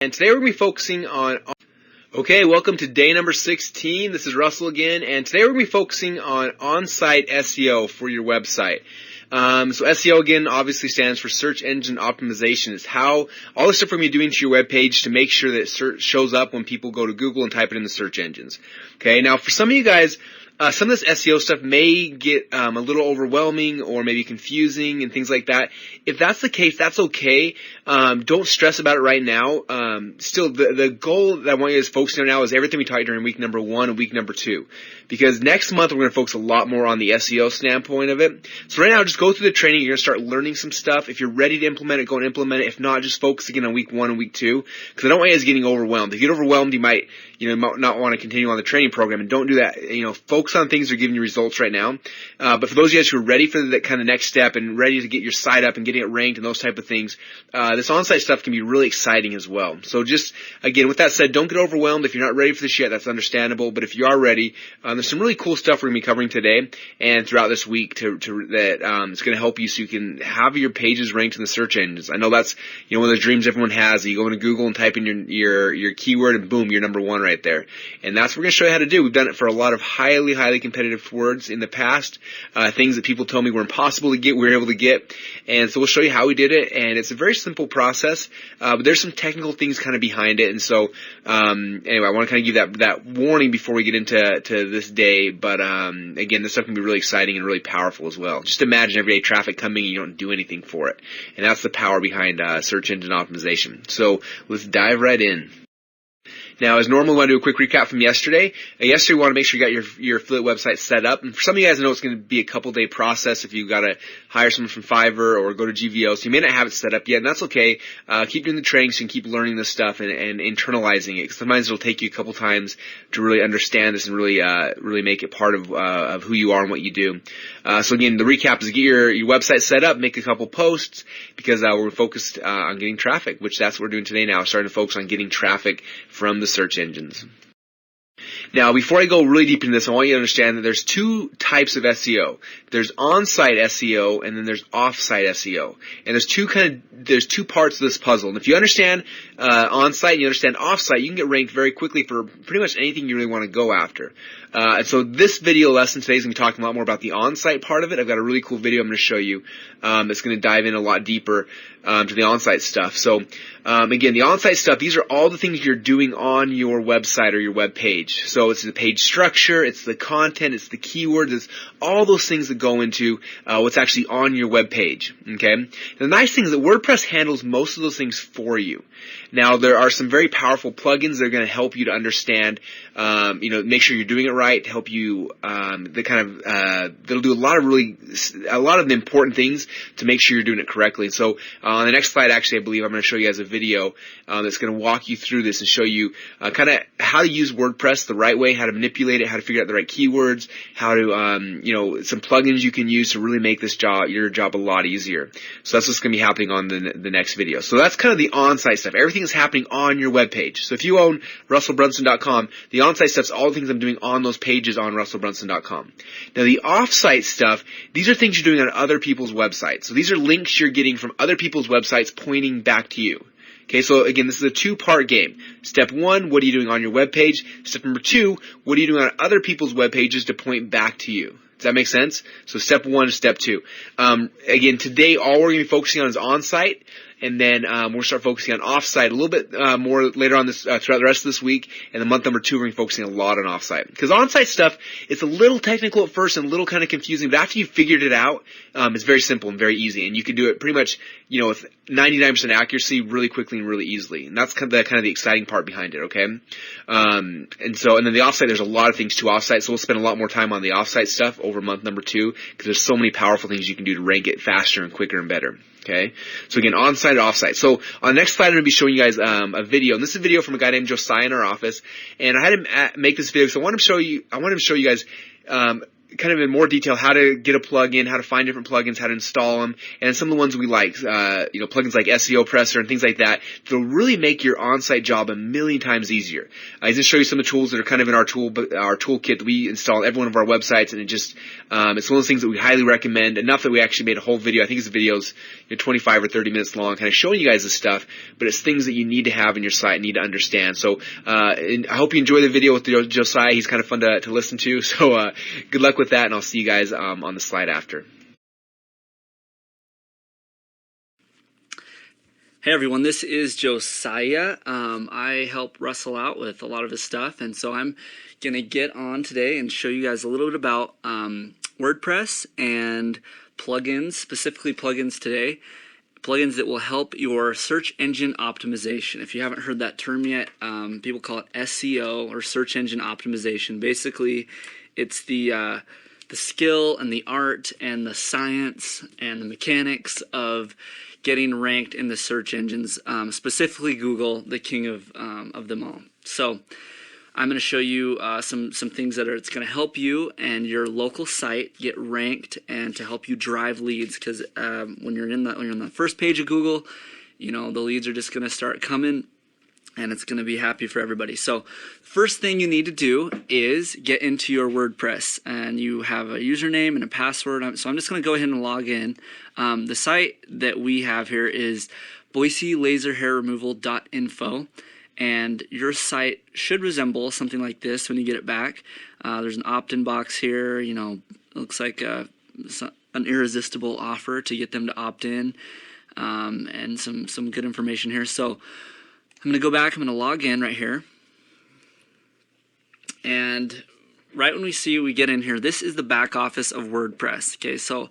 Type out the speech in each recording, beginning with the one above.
And today we're going to be focusing on, okay, welcome to day number 16. This is Russell again, and today we're going to be focusing on on-site SEO for your website. So SEO again obviously stands for search engine optimization. It's how all the stuff we're going to be doing to your web page to make sure that it shows up when people go to Google and type it in the search engines. Okay, now for some of you guys, some of this SEO stuff may get a little overwhelming or maybe confusing and things like that. If that's the case, that's okay. Don't stress about it right now. Still, the goal that I want you to focus on now is everything we taught during week number 1 and week number 2. Because next month we're going to focus a lot more on the SEO standpoint of it. So right now, just go through the training. You're going to start learning some stuff. If you're ready to implement it, go and implement it. If not, just focus again on week 1 and week 2. Because I don't want you guys getting overwhelmed. If you get overwhelmed, you might not want to continue on the training program. And don't do that. Focus on things that are giving you results right now. But for those of you guys who are ready for that kind of next step and ready to get your site up and getting it ranked and those type of things, this on-site stuff can be really exciting as well. So just, again, with that said, don't get overwhelmed. If you're not ready for this yet, that's understandable. But if you are ready, there's some really cool stuff we're going to be covering today and throughout this week it's going to help you so you can have your pages ranked in the search engines. I know that's, one of those dreams everyone has. You go into Google and type in your keyword and boom, you're number 1 right there. And that's what we're going to show you how to do. We've done it for a lot of highly competitive words in the past, things that people told me were impossible to get, we were able to get. And so we'll show you how we did it. And it's a very simple process, but there's some technical things kind of behind it. And so, anyway, I want to kind of give that warning before we get into this day. But, again, this stuff can be really exciting and really powerful as well. Just imagine everyday traffic coming and you don't do anything for it. And that's the power behind, search engine optimization. So let's dive right in. Now, as normal, we want to do a quick recap from yesterday. Yesterday, we want to make sure you got your affiliate website set up. And for some of you guys, I know it's going to be a couple-day process if you've got to hire someone from Fiverr or go to GVO. So you may not have it set up yet, and that's okay. Keep doing the training so you can keep learning this stuff and internalizing it. Because sometimes it'll take you a couple times to really understand this and really make it part of who you are and what you do. So again, the recap is get your website set up, make a couple posts, because we're focused on getting traffic, which that's what we're doing today now, starting to focus on getting traffic from the search engines. Now, before I go really deep into this, I want you to understand that there's 2 types of SEO. There's on-site SEO and then there's off-site SEO. And there's two parts of this puzzle. And if you understand on-site and you understand off-site, you can get ranked very quickly for pretty much anything you really want to go after. And so this video lesson today is going to be talking a lot more about the on-site part of it. I've got a really cool video I'm going to show you that's going to dive in a lot deeper to the on-site stuff. So again, the on-site stuff, these are all the things you're doing on your website or your web page. So it's the page structure, it's the content, it's the keywords, it's all those things that go into what's actually on your web page. Okay? And the nice thing is that WordPress handles most of those things for you. Now, there are some very powerful plugins that are going to help you to understand, make sure you're doing it right, to help you, that'll do a lot of the important things to make sure you're doing it correctly. And so, on the next slide, actually, I believe I'm going to show you guys a video, that's going to walk you through this and show you, kind of how to use WordPress the right way, how to manipulate it, how to figure out the right keywords, how to, some plugins you can use to really make your job a lot easier. So that's what's going to be happening on the next video. So that's kind of the on-site stuff. Everything is happening on your web page. So if you own russellbrunson.com, the on-site stuff's all the things I'm doing on those pages on russellbrunson.com. Now the off-site stuff, these are things you're doing on other people's websites. So these are links you're getting from other people's websites pointing back to you. Okay, so again, this is a 2-part game. Step 1, what are you doing on your web page? Step number 2, what are you doing on other people's web pages to point back to you? Does that make sense? So step 1 and step 2. Again, today all we're going to be focusing on is on-site. And then we'll start focusing on off-site a little bit more later on this throughout the rest of this week. And the month number 2, we're going to be focusing a lot on off-site. Because on-site stuff, it's a little technical at first and a little kind of confusing, but after you've figured it out, it's very simple and very easy. And you can do it pretty much, with 99% accuracy really quickly and really easily. And that's kind of the exciting part behind it, okay? And then the off-site, there's a lot of things to off-site, so we'll spend a lot more time on the off-site stuff over month number 2, because there's so many powerful things you can do to rank it faster and quicker and better. Okay, so again, on-site and off-site. So on the next slide, I'm going to be showing you guys a video, and this is a video from a guy named Josiah in our office. And I had him make this video because I wanted to show you guys kind of in more detail how to get a plugin, how to find different plugins, how to install them, and some of the ones we like, plugins like SEO Presser and things like that. They'll really make your on-site job a million times easier. I just show you some of the tools that are kind of in our toolkit that we install on every one of our websites, and it's one of those things that we highly recommend. Enough that we actually made a whole video. I think this video's 25 or 30 minutes long, kind of showing you guys this stuff, but it's things that you need to have in your site and need to understand. So, and I hope you enjoy the video with Josiah. He's kind of fun to listen to. So, good luck with that, and I'll see you guys on the slide after. Hey everyone, this is Josiah. I help Russell out with a lot of his stuff, and so I'm going to get on today and show you guys a little bit about WordPress and plugins, specifically plugins today. Plugins that will help your search engine optimization. If you haven't heard that term yet, people call it SEO, or search engine optimization. Basically, it's the skill and the art and the science and the mechanics of getting ranked in the search engines, specifically Google, the king of them all. So I'm going to show you some things that it's going to help you and your local site get ranked, and to help you drive leads. Because when you're on the first page of Google, the leads are just going to start coming, and it's going to be happy for everybody. So first thing you need to do is get into your WordPress, and you have a username and a password. So I'm just going to go ahead and log in. The site that we have here is boiselaserhairremoval.info, and your site should resemble something like this when you get it back. There's an opt-in box here. It looks like an irresistible offer to get them to opt in, and some good information here. So I'm going to go back, I'm going to log in right here, and right when we get in here, this is the back office of WordPress. Okay, so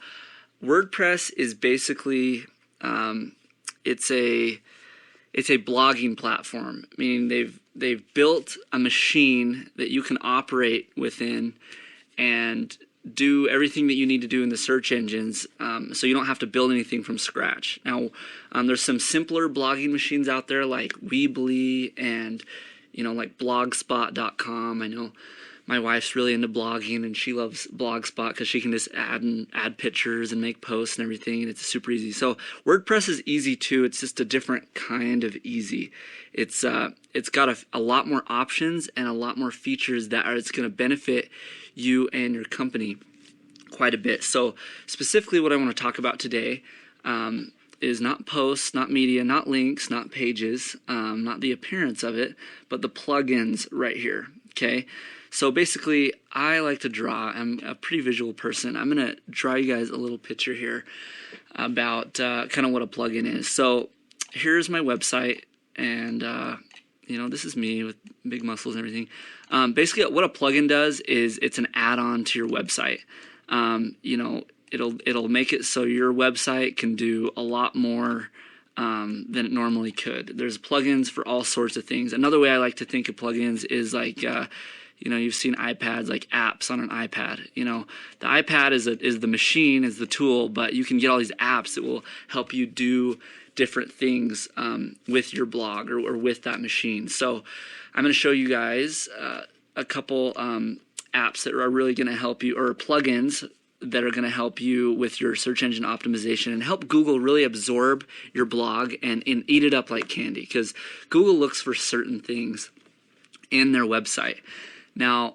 WordPress is basically, it's a blogging platform, meaning they've built a machine that you can operate within and do everything that you need to do in the search engines, so you don't have to build anything from scratch. Now, there's some simpler blogging machines out there like Weebly and like blogspot.com. I know my wife's really into blogging, and she loves Blogspot because she can just add pictures and make posts and everything, and it's super easy. So WordPress is easy too. It's just a different kind of easy. It's got a lot more options and a lot more features that it's going to benefit you and your company quite a bit. So specifically what I want to talk about today is not posts, not media, not links, not pages, not the appearance of it, but the plugins right here. Okay, so basically I like to draw. I'm a pretty visual person. I'm going to draw you guys a little picture here about kind of what a plugin is. So here's my website, and this is me with big muscles and everything. Basically what a plugin does is it's an add-on to your website. It'll make it so your website can do a lot more than it normally could. There's plugins for all sorts of things. Another way I like to think of plugins is like, you've seen iPads, like apps on an iPad. The iPad is the machine, is the tool, but you can get all these apps that will help you do different things with your blog or with that machine. So I'm going to show you guys a couple apps that are really going to help you, or plugins that are going to help you with your search engine optimization and help Google really absorb your blog and eat it up like candy, because Google looks for certain things in their website. Now,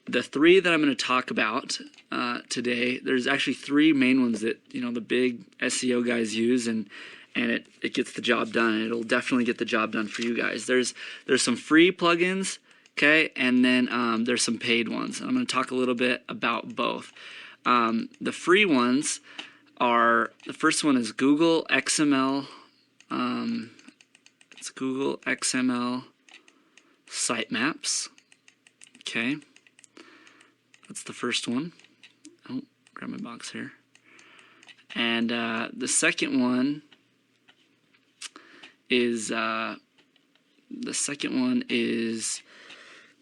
the three that I'm going to talk about today, there's actually three main ones that the big SEO guys use, and it gets the job done. It'll definitely get the job done for you guys. There's some free plugins, okay, and then there's some paid ones. I'm going to talk a little bit about both. The free ones are, the first one is Google XML. It's Google XML sitemaps. Okay, that's the first one. Oh, grab my box here. And the second one is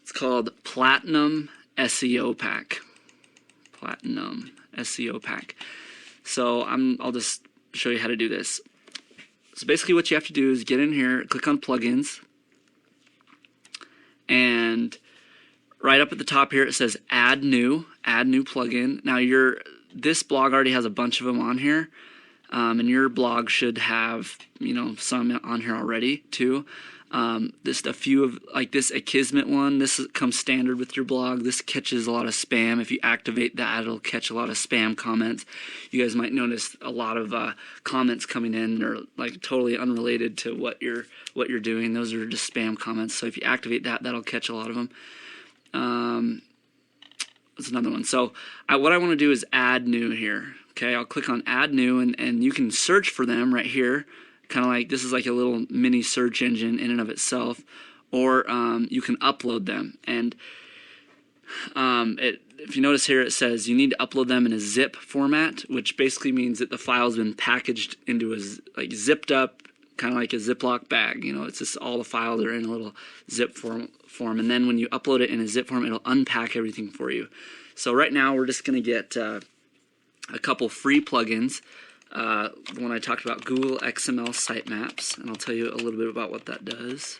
it's called Platinum SEO Pack. Platinum SEO Pack. So I'll just show you how to do this. So basically what you have to do is get in here, click on plugins, and right up at the top here, it says add new plugin. Now this blog already has a bunch of them on here. And your blog should have, some on here already too. Just a few of, like this Akismet one, this comes standard with your blog. This catches a lot of spam. If you activate that, it'll catch a lot of spam comments. You guys might notice a lot of comments coming in that are like totally unrelated to what you're doing. Those are just spam comments. So if you activate that, that'll catch a lot of them. That's another one. So what I want to do is add new here. Okay, I'll click on add new, and you can search for them right here. Kind of like, this is like a little mini search engine in and of itself. Or you can upload them. And if you notice here, it says you need to upload them in a zip format, which basically means that the file's been packaged into zipped up, kind of like a Ziploc bag. It's just all the files are in a little zip form. And then when you upload it in a zip form, it'll unpack everything for you. So right now we're just going to get a couple free plugins. The one I talked about, Google XML Sitemaps, and I'll tell you a little bit about what that does.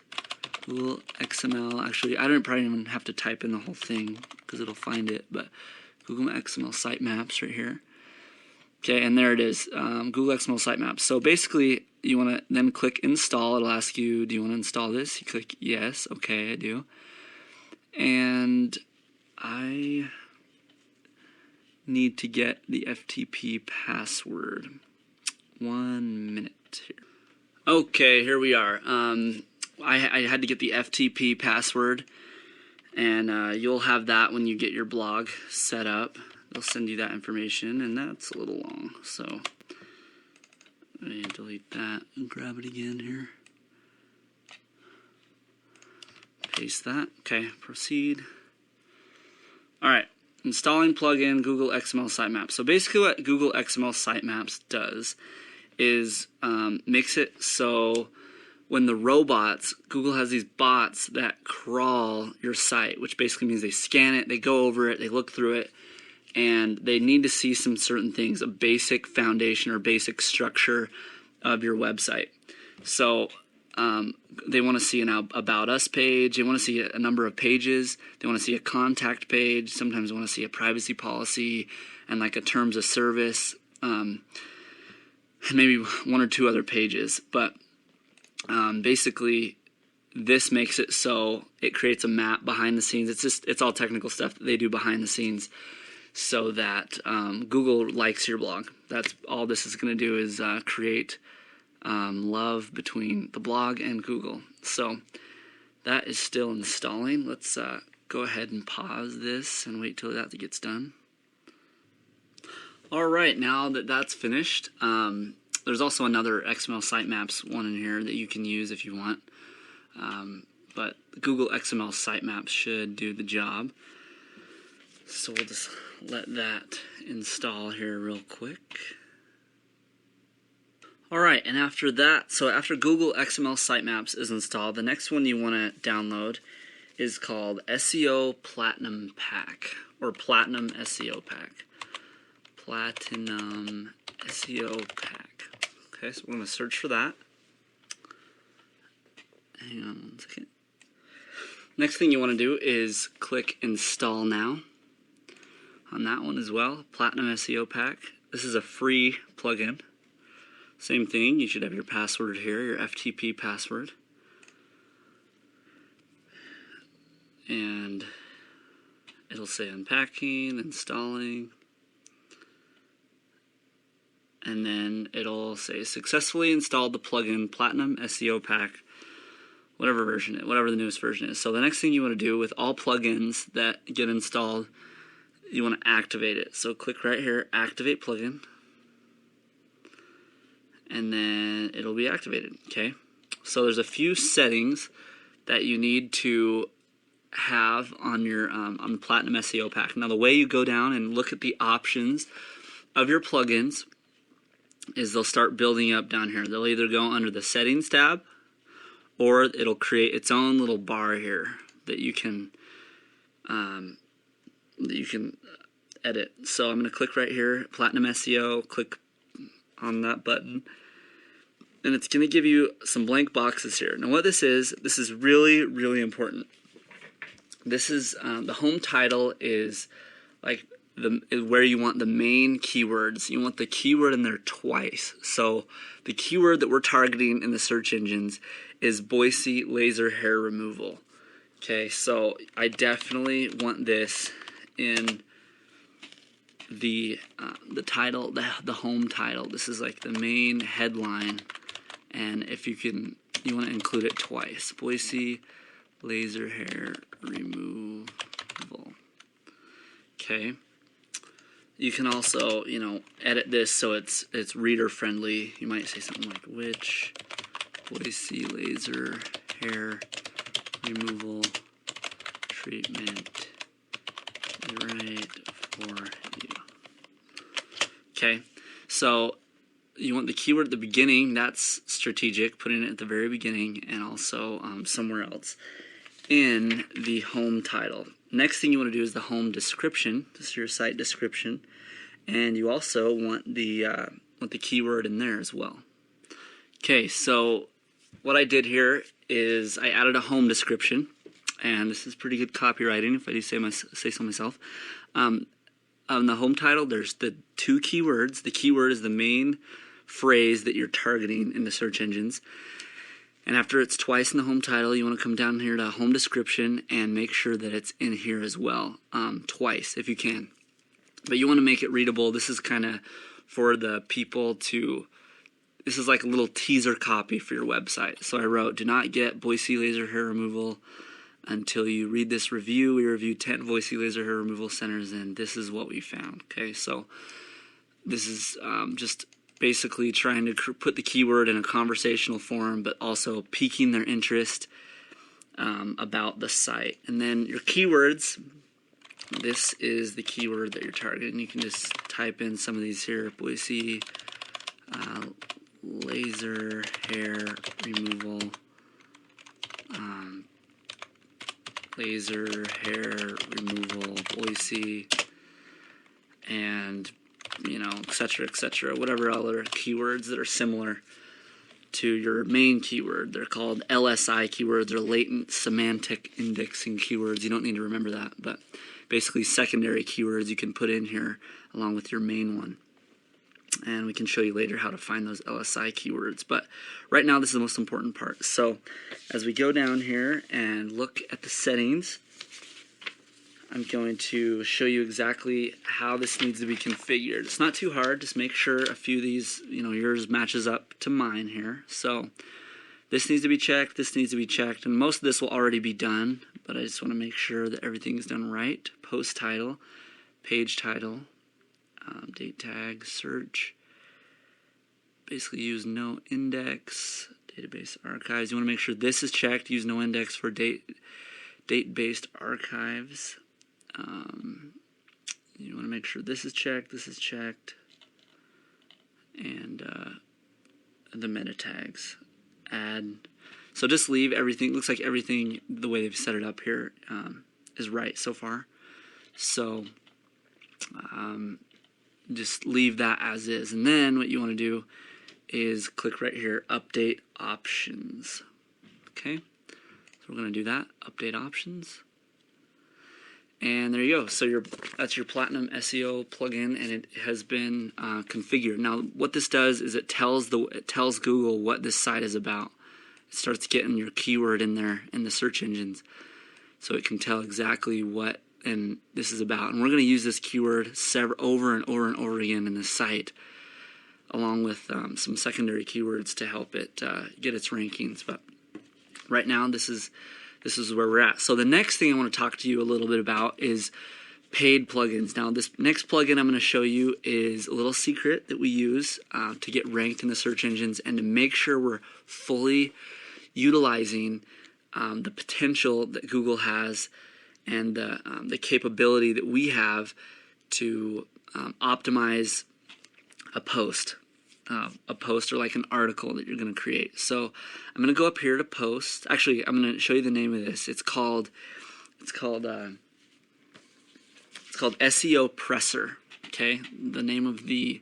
Google XML, actually, I don't probably even have to type in the whole thing because it'll find it, but Google XML Sitemaps right here. Okay, and there it is, Google XML Sitemaps. So basically, you want to then click install. It'll ask you, do you want to install this? You click yes, okay, I do. And I need to get the FTP password. 1 minute here. Okay, here we are. I had to get the FTP password, and you'll have that when you get your blog set up. They'll send you that information, and that's a little long. So let me delete that and grab it again here. Paste that. Okay, proceed. All right. Installing plugin Google XML Sitemaps. So basically what Google XML Sitemaps does is makes it so when the robots, Google has these bots that crawl your site, which basically means they scan it, they go over it, they look through it, and they need to see some certain things, a basic foundation or basic structure of your website. So they want to see an About Us page. They want to see a number of pages. They want to see a contact page. Sometimes they want to see a privacy policy and like a terms of service, maybe one or two other pages. But basically, this makes it so it creates a map behind the scenes. It's all technical stuff that they do behind the scenes so that Google likes your blog. That's all this is going to do is create love between the blog and Google. So that is still installing. Let's go ahead and pause this and wait till that gets done. All right, now that that's finished, there's also another XML Sitemaps one in here that you can use if you want. But Google XML Sitemaps should do the job. So we'll just let that install here real quick. Alright, and after that, so after Google XML Sitemaps is installed, the next one you want to download is called SEO Platinum Pack, or Platinum SEO Pack. Platinum SEO Pack. Okay, so we're going to search for that. Hang on 1 second. Next thing you want to do is click Install Now on that one as well, Platinum SEO Pack. This is a free plugin. Same thing, you should have your password here, your FTP password. And it'll say unpacking, installing. And then it'll say successfully installed the plugin Platinum SEO Pack, whatever the newest version is. So the next thing you want to do with all plugins that get installed, you want to activate it. So click right here, activate plugin. And then it'll be activated, okay? So there's a few settings that you need to have on your on the Platinum SEO Pack. Now the way you go down and look at the options of your plugins is they'll start building up down here. They'll either go under the Settings tab, or it'll create its own little bar here that you can edit. So I'm going to click right here, Platinum SEO, click on that button, and it's going to give you some blank boxes here. Now what this is really, really important. this is the home title is like where you want the main keywords. You want the keyword in there twice. So the keyword that we're targeting in the search engines is Boise laser hair removal. Okay, so I definitely want this in the title, the home title. This is like the main headline, and if you want to include it twice. Boise laser hair removal. Okay. You can also, edit this so it's reader friendly. You might say something like which Boise laser hair removal treatment is right for you. Okay, so you want the keyword at the beginning. That's strategic, putting it at the very beginning, and also somewhere else in the home title. Next thing you want to do is the home description. This is your site description, and you also want the keyword in there as well. Okay, so what I did here is I added a home description, and this is pretty good copywriting if I do say so myself. On the home title, there's the two keywords. The keyword is the main phrase that you're targeting in the search engines. And after it's twice in the home title, you want to come down here to home description and make sure that it's in here as well, twice if you can. But you want to make it readable. This is kind of for the people this is like a little teaser copy for your website. So I wrote, do not get Boise laser hair removal until you read this review. We reviewed 10 Boise laser hair removal centers, and this is what we found. Okay, so this is just basically trying to put the keyword in a conversational form, but also piquing their interest about the site. And then your keywords, this is the keyword that you're targeting. You can just type in some of these here, Boise laser hair removal, laser hair removal, Boise, and etc., whatever other keywords that are similar to your main keyword. They're called LSI keywords, or latent semantic indexing keywords. You don't need to remember that, but basically secondary keywords you can put in here along with your main one. And we can show you later how to find those LSI keywords. But right now, this is the most important part. So as we go down here and look at the settings, I'm going to show you exactly how this needs to be configured. It's not too hard. Just make sure a few of these, yours matches up to mine here. So this needs to be checked. This needs to be checked. And most of this will already be done, but I just want to make sure that everything is done right. Post title, page title, date tag, search. Basically use no index, database archives. You want to make sure this is checked. Use no index for date-based archives. You want to make sure this is checked, and the meta tags. Add. So just leave everything. Looks like everything, the way they've set it up here, is right so far. So just leave that as is. And then what you want to do is click right here, Update Options. Okay, so we're going to do that, Update Options. And there you go. So that's your Platinum SEO plugin, and it has been configured. Now, what this does is it tells Google what this site is about. It starts getting your keyword in there in the search engines, so it can tell exactly what this is about. And we're going to use this keyword over and over and over again in the site, along with some secondary keywords to help it get its rankings. But right now, this is where we're at. So the next thing I want to talk to you a little bit about is paid plugins. Now, this next plugin I'm going to show you is a little secret that we use to get ranked in the search engines and to make sure we're fully utilizing the potential that Google has and the capability that we have to optimize a post or like an article that you're going to create. So I'm going to go up here to post. Actually, I'm going to show you the name of this. It's called SEO Presser. Okay, the name of the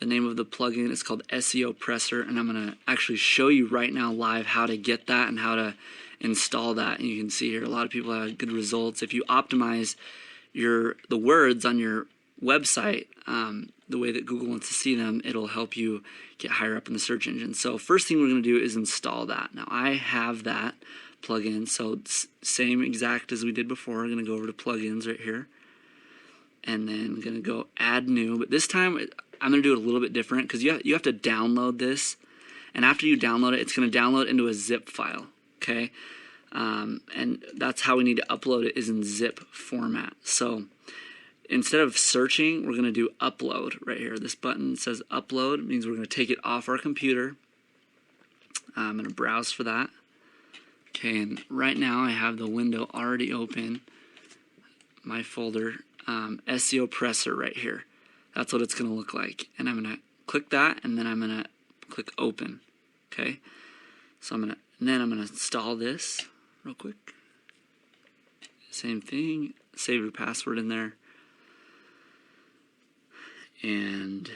plugin is called SEO Presser, and I'm going to actually show you right now live how to get that and how to install that. And you can see here a lot of people have good results. If you optimize the words on your website the way that Google wants to see them, it'll help you get higher up in the search engine. So first thing we're going to do is install that. Now I have that plugin, so it's same exact as we did before. We're going to go over to plugins right here, and then I'm going to go add new. But this time I'm going to do it a little bit different, because you have to download this, and after you download it, it's going to download into a zip file. Okay, and that's how we need to upload it, is in zip format. So instead of searching, we're going to do upload right here. This button says upload. It means we're going to take it off our computer. I'm going to browse for that. Okay, and right now I have the window already open, my folder, SEO Presser right here. That's what it's going to look like. And I'm going to click that, and then I'm going to click open. Okay, so I'm going to install this real quick. Same thing, save your password in there, and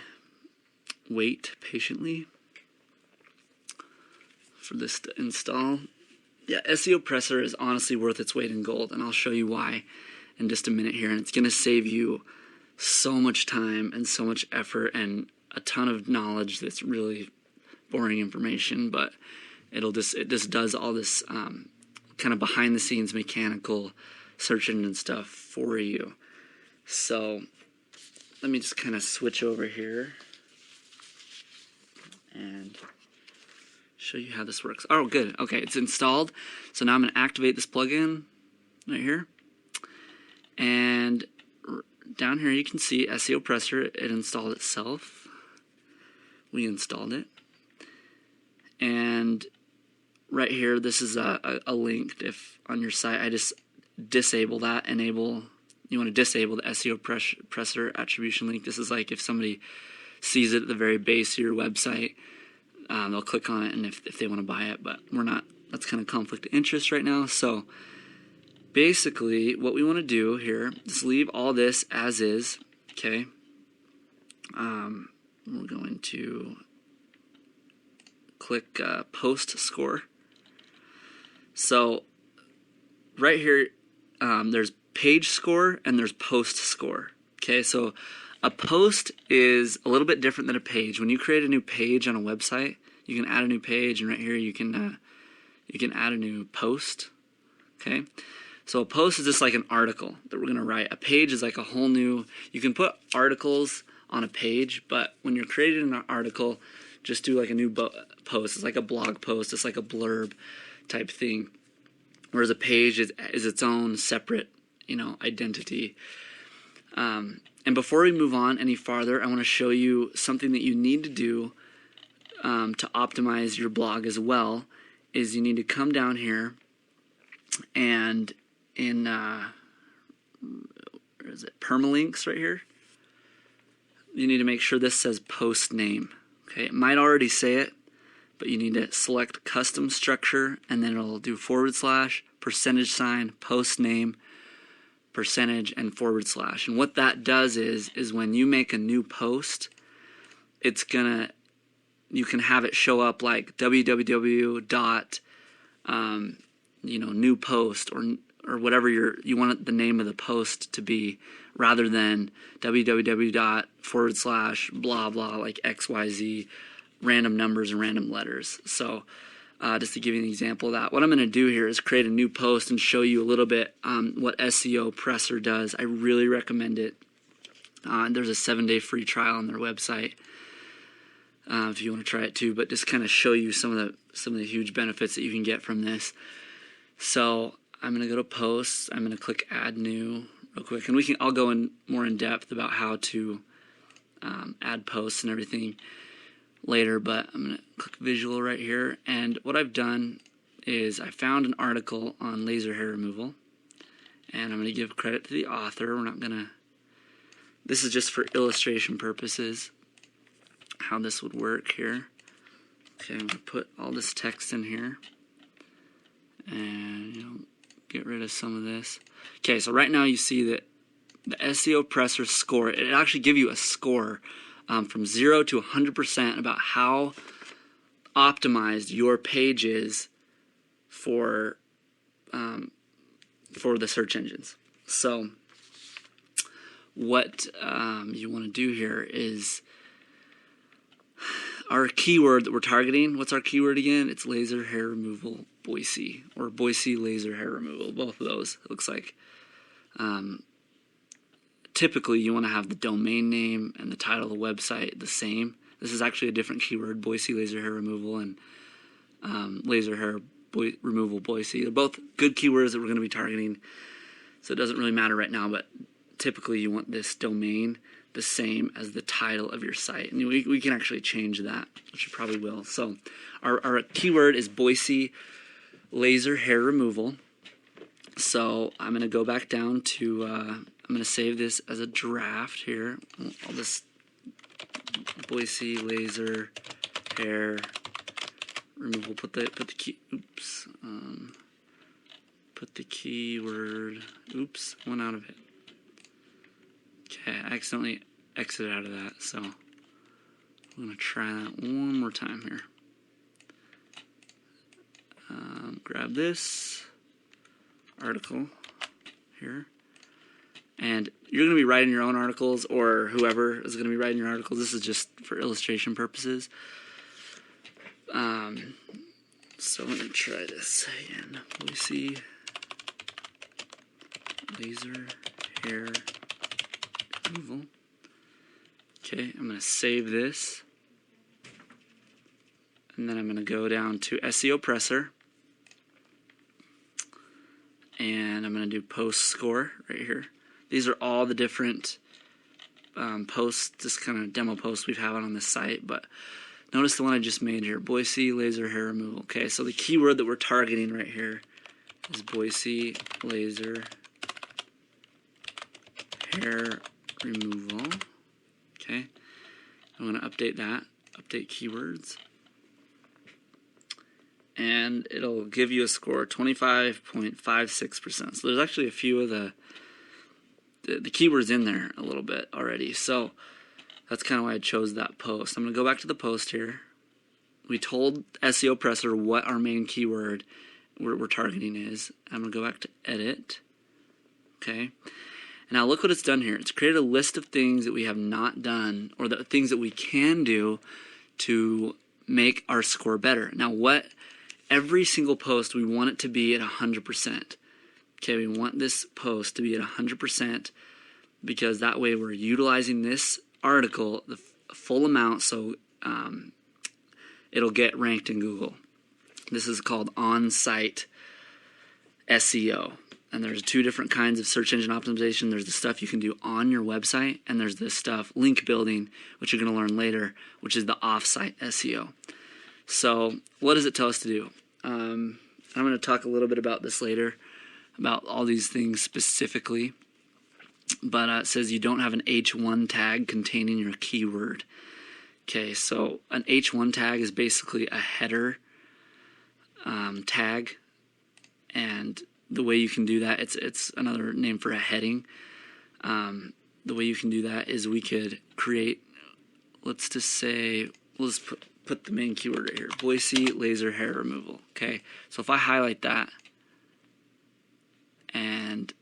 wait patiently for this to install. Yeah, SEO Presser is honestly worth its weight in gold, and I'll show you why in just a minute here. And it's going to save you so much time and so much effort and a ton of knowledge that's really boring information, but it just does all this kind of behind the scenes mechanical search engine stuff for you. So let me just kind of switch over here and show you how this works. Oh, good. Okay, it's installed. So now I'm going to activate this plugin right here. And down here you can see SEO Presser. It installed itself. We installed it. And right here, this is a link. If on your site, I just disable that, you want to disable the SEO Presser attribution link. This is like if somebody sees it at the very base of your website, they'll click on it, and if they want to buy it, but we're not, that's kind of conflict of interest right now. So basically what we want to do here is leave all this as is. Okay, we're going to click post score. So right here there's page score and there's post score. Okay, so a post is a little bit different than a page. When you create a new page on a website, you can add a new page, and right here you can add a new post. Okay, so a post is just like an article that we're going to write. A page is like a whole new, you can put articles on a page, but when you're creating an article, just do like a new post. It's like a blog post. It's like a blurb type thing. Whereas a page is its own separate, identity. And before we move on any farther, I want to show you something that you need to do to optimize your blog as well. Is you need to come down here and in where is it? Permalinks right here. You need to make sure this says post name. Okay, it might already say it, but you need to select custom structure, and then it'll do /, %, post name, percentage, and /. And what that does is when you make a new post, you can have it show up like www. New post or whatever you want the name of the post to be, rather than www. / blah blah like XYZ, random numbers and random letters. So just to give you an example of that, what I'm going to do here is create a new post and show you a little bit what SEO Presser does. I really recommend it. There's a 7-day free trial on their website if you want to try it too, but just kind of show you some of the huge benefits that you can get from this. So I'm going to go to posts. I'm going to click add new real quick, and I'll go in more in depth about how to add posts and everything later, but I'm going to click visual right here. And what I've done is I found an article on laser hair removal, and I'm going to give credit to the author. This is just for illustration purposes, how this would work here. Okay, I'm going to put all this text in here and get rid of some of this. Okay, so right now you see that the SEO Presser score, it actually gives you a score from 0 to 100% about how optimized your page is for for the search engines. So what you want to do here is our keyword that we're targeting. What's our keyword again? It's laser hair removal Boise, or Boise laser hair removal. Both of those, it looks like. Typically, you want to have the domain name and the title of the website the same. This is actually a different keyword, Boise laser hair removal and laser hair removal Boise. They're both good keywords that we're going to be targeting, so it doesn't really matter right now, but typically you want this domain the same as the title of your site. And we can actually change that, which we probably will. So our keyword is Boise laser hair removal. So I'm going to go back down to, I'm going to save this as a draft here. I'll just Boise laser hair removal. Put the key. Oops. Put the keyword. Oops. Went out of it. Okay, I accidentally exited out of that. So I'm gonna try that one more time here. Grab this article here. And you're going to be writing your own articles, or whoever is going to be writing your articles. This is just for illustration purposes. So let me try this again. We see laser hair removal. Okay, I'm going to save this. And then I'm going to go down to SEO Presser. And I'm going to do post score right here. These are all the different posts, just kind of demo posts we've had on this site. But notice the one I just made here, Boise laser hair removal. Okay, so the keyword that we're targeting right here is Boise laser hair removal. Okay, I'm going to update that, update keywords. And it'll give you a score, 25.56%. So there's actually a few of the keywords in there a little bit already. So that's kind of why I chose that post. I'm going to go back to the post here. We told SEO Presser what our main keyword we're targeting is. I'm going to go back to edit. Okay. And now look what it's done here. It's created a list of things that we have not done, or the things that we can do to make our score better. Now every single post, we want it to be at 100%. Okay, we want this post to be at 100% because that way we're utilizing this article the full amount, so it'll get ranked in Google. This is called on-site SEO. And there's two different kinds of search engine optimization. There's the stuff you can do on your website, and there's this stuff, link building, which you're going to learn later, which is the off-site SEO. So what does it tell us to do? I'm going to talk a little bit about this later, about all these things specifically. But it says you don't have an H1 tag containing your keyword. Okay, so an H1 tag is basically a header tag. And the way you can do that, it's another name for a heading. The way you can do that is we could create, let's just say, let's put the main keyword right here, Boise laser hair removal. Okay, so if I highlight that and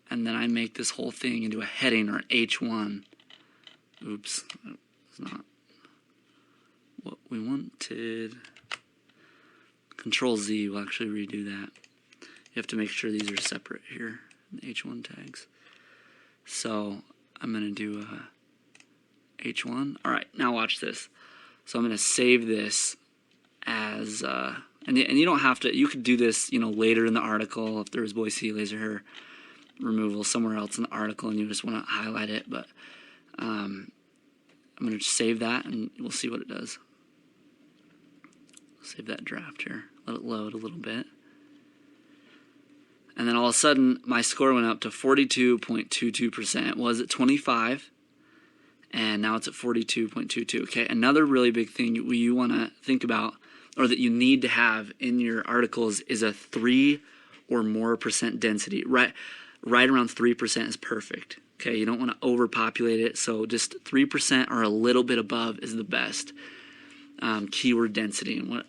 then I make this whole thing into a heading or an H1. Oops, it's not what we wanted. Control Z will actually redo that. You have to make sure these are separate here, the H1 tags. So I'm going to do H1. All right, now watch this. So I'm going to save this as, and you don't have to, you could do this, later in the article if there was Boise laser hair removal somewhere else in the article and you just want to highlight it. But I'm going to save that and we'll see what it does. Save that draft here. Let it load a little bit. And then all of a sudden, my score went up to 42.22%. It was at 25, and now it's at 42.22. Okay, another really big thing you want to think about, or that you need to have in your articles, is a 3 or more % density. Right around 3% is perfect. Okay, you don't want to overpopulate it, so just 3% or a little bit above is the best keyword density. And what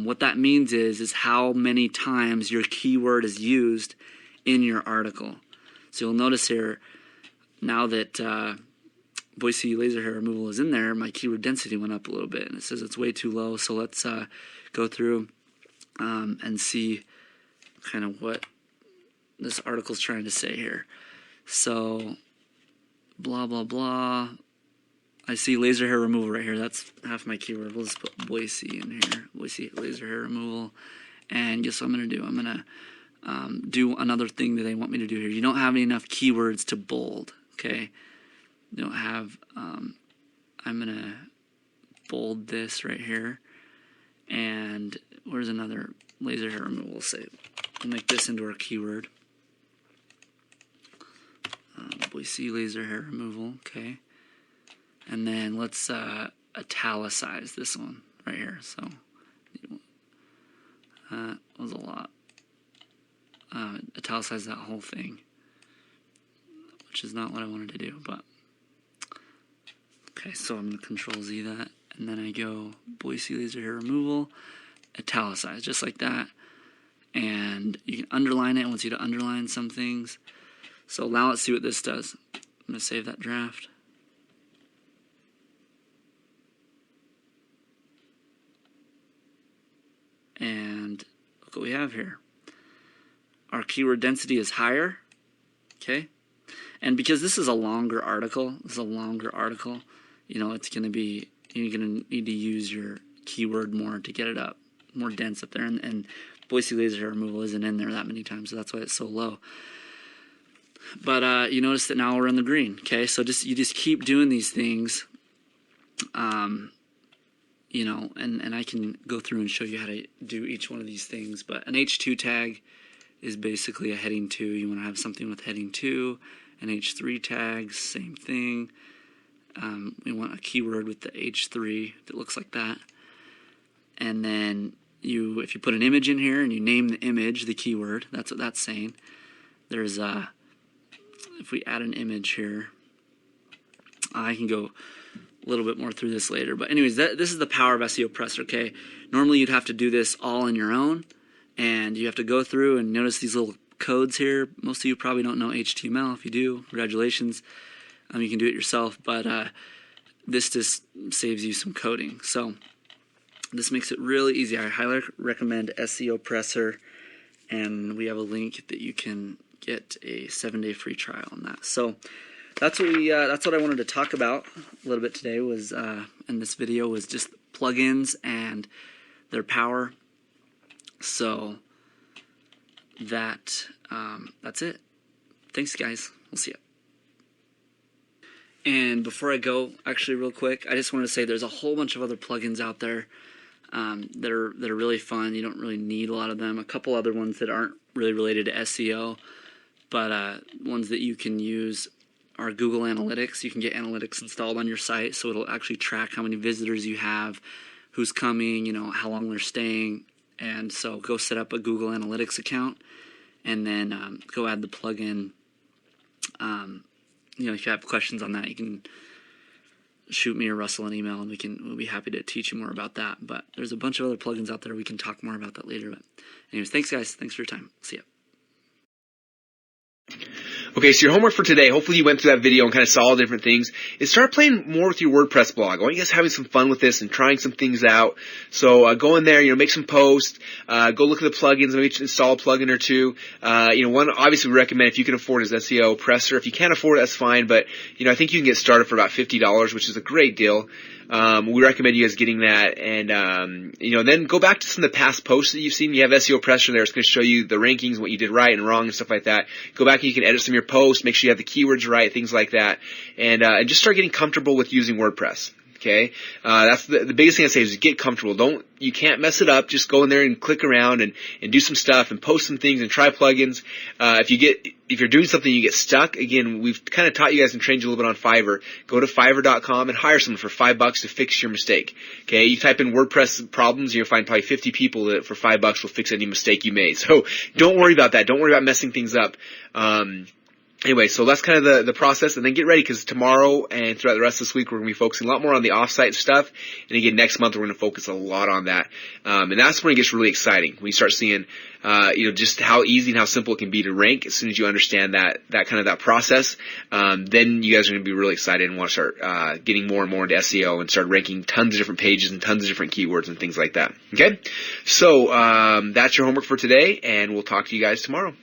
What that means is how many times your keyword is used in your article. So you'll notice here, now that Boise laser hair removal is in there, my keyword density went up a little bit, and it says it's way too low. So let's go through and see kind of what this article's trying to say here. So, blah, blah, blah. I see laser hair removal right here. That's half my keyword. We'll just put Boise in here. Boise laser hair removal. And guess what I'm going to do? I'm going to do another thing that they want me to do here. You don't have enough keywords to bold, okay? You don't have, I'm going to bold this right here. And where's another laser hair removal? We'll make this into our keyword. Boise laser hair removal, okay. And then let's italicize this one right here. So that was a lot. Italicize that whole thing, which is not what I wanted to do, but okay. So I'm gonna Control Z that, and then I go Boise laser hair removal, italicize, just like that. And you can underline it. I want you to underline some things. So now let's see what this does. I'm going to save that draft. And look what we have here. Our keyword density is higher. Okay. And because this is a longer article, you know, it's going to be, you're going to need to use your keyword more to get it up, more dense up there. And Boise laser hair removal isn't in there that many times, so that's why it's so low. But you notice that now we're in the green, okay? So you just keep doing these things, you know, and I can go through and show you how to do each one of these things. But an H2 tag is basically a heading 2. You want to have something with heading 2. An H3 tag, same thing. We want a keyword with the H3 that looks like that. And then if you put an image in here and you name the image the keyword, that's what that's saying. There's if we add an image here, I can go a little bit more through this later. But anyways, this is the power of SEO Press, okay? Normally you'd have to do this all on your own, and you have to go through and notice these little codes here. Most of you probably don't know HTML. If you do, congratulations. You can do it yourself, but this just saves you some coding. So this makes it really easy. I highly recommend SEO Presser, and we have a link that you can get a 7-day free trial on that. So that's what I wanted to talk about a little bit today. Was in this video was just plugins and their power. So that's it. Thanks, guys. We'll see you. And before I go, actually real quick, I just want to say there's a whole bunch of other plugins out there that are really fun. You don't really need a lot of them. A couple other ones that aren't really related to SEO, but ones that you can use are Google Analytics. You can get analytics installed on your site, so it'll actually track how many visitors you have, who's coming, you know, how long they're staying. And so go set up a Google Analytics account, and then go add the plugin. You know, if you have questions on that, you can shoot me or Russell an email, and we'll be happy to teach you more about that. But there's a bunch of other plugins out there. We can talk more about that later. But anyways, thanks, guys. Thanks for your time. See ya. Okay, so your homework for today, hopefully you went through that video and kind of saw all the different things, is start playing more with your WordPress blog. I want you guys having some fun with this and trying some things out. So go in there, you know, make some posts, go look at the plugins, maybe install a plugin or two. You know, one obviously we recommend if you can afford is SEO Presser. If you can't afford it, that's fine, but you know, I think you can get started for about $50, which is a great deal. We recommend you guys getting that, and you know, then go back to some of the past posts that you've seen. You have SEO Pressure there; it's going to show you the rankings, what you did right and wrong, and stuff like that. Go back and you can edit some of your posts, make sure you have the keywords right, things like that, and just start getting comfortable with using WordPress. Okay, that's the biggest thing I say is get comfortable. You can't mess it up. Just go in there and click around and do some stuff and post some things and try plugins. If you're doing something you get stuck, again, we've kind of taught you guys and trained you a little bit on Fiverr. Go to Fiverr.com and hire someone for $5 to fix your mistake. Okay, you type in WordPress problems, you'll find probably 50 people that for $5 will fix any mistake you made. So don't worry about that. Don't worry about messing things up. Anyway, so that's kind of the process, and then get ready because tomorrow and throughout the rest of this week we're going to be focusing a lot more on the offsite stuff, and again next month we're going to focus a lot on that, and that's when it gets really exciting when you start seeing, just how easy and how simple it can be to rank. As soon as you understand that process, then you guys are going to be really excited and want to start getting more and more into SEO and start ranking tons of different pages and tons of different keywords and things like that. Okay, so that's your homework for today, and we'll talk to you guys tomorrow.